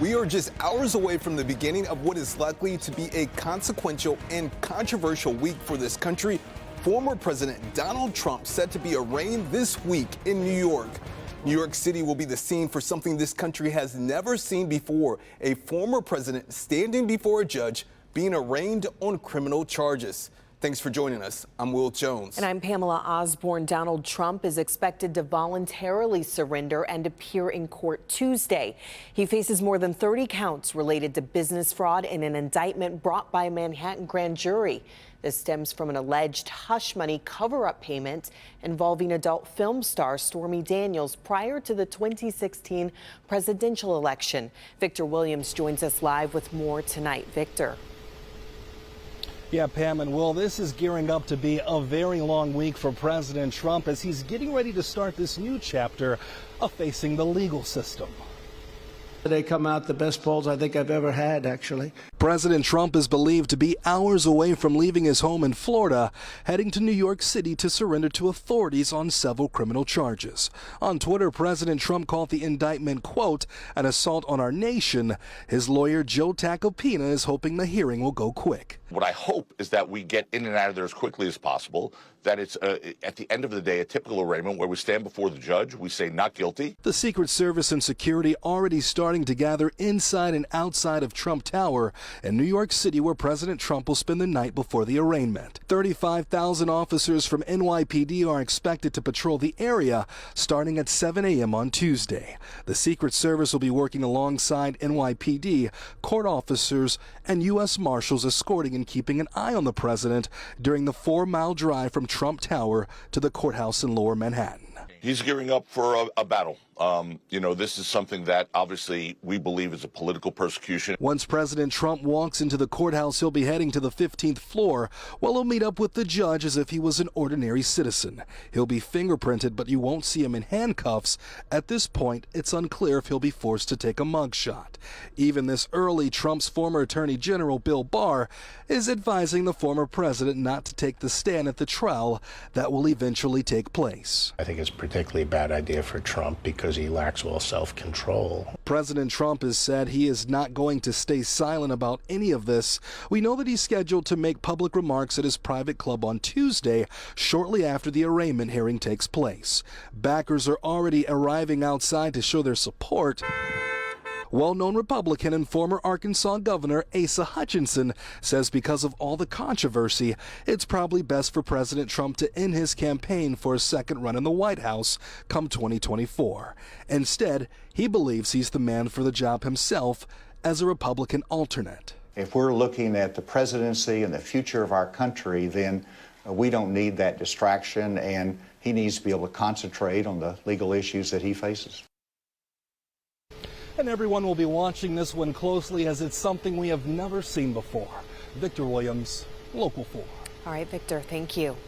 We are just hours away from the beginning of what is likely to be a consequential and controversial week for this country. Former President Donald Trump set to be arraigned this week in New York. New York City will be the scene for something this country has never seen before: a former president standing before a judge being arraigned on criminal charges. Thanks for joining us. I'm Will Jones. And I'm Pamela Osborne. Donald Trump is expected to voluntarily surrender and appear in court Tuesday. He faces more than 30 counts related to business fraud in an indictment brought by a Manhattan grand jury. This stems from an alleged hush money cover-up payment involving adult film star Stormy Daniels prior to the 2016 presidential election. Victor Williams joins us live with more tonight. Victor. Yeah, Pam and Will, this is gearing up to be a very long week for President Trump as he's getting ready to start this new chapter of facing the legal system. They come out the best polls I think I've ever had, actually. President Trump is believed to be hours away from leaving his home in Florida, heading to New York City to surrender to authorities on several criminal charges. On Twitter, President Trump called the indictment, quote, an assault on our nation. His lawyer, Joe Tacopina, is hoping the hearing will go quick. What I hope is that we get in and out of there as quickly as possible, that it's, at the end of the day, a typical arraignment where we stand before the judge, we say not guilty. The Secret Service and security already starting to gather inside and outside of Trump Tower in New York City, where President Trump will spend the night before the arraignment. 35,000 officers from NYPD are expected to patrol the area starting at 7 a.m. on Tuesday. The Secret Service will be working alongside NYPD, court officers, and U.S. Marshals escorting and keeping an eye on the president during the 4-mile drive from Trump Tower to the courthouse in Lower Manhattan. He's gearing up for a battle. This is something that obviously we believe is a political persecution. Once President Trump walks into the courthouse, he'll be heading to the 15th floor, where he'll meet up with the judge as if he was an ordinary citizen. He'll be fingerprinted, but you won't see him in handcuffs. At this point, it's unclear if he'll be forced to take a mugshot. Even this early, Trump's former Attorney General Bill Barr is advising the former president not to take the stand at the trial that will eventually take place. I think it's a particularly bad idea for Trump because he lacks all self-control. President Trump has said he is not going to stay silent about any of this. We know that he's scheduled to make public remarks at his private club on Tuesday, shortly after the arraignment hearing takes place. Backers are already arriving outside to show their support. Well-known Republican and former Arkansas Governor Asa Hutchinson says because of all the controversy, it's probably best for President Trump to end his campaign for a second run in the White House come 2024. Instead, he believes he's the man for the job himself as a Republican alternate. If we're looking at the presidency and the future of our country, then we don't need that distraction, and he needs to be able to concentrate on the legal issues that he faces. And everyone will be watching this one closely as it's something we have never seen before. Victor Williams, Local 4. All right, Victor, thank you.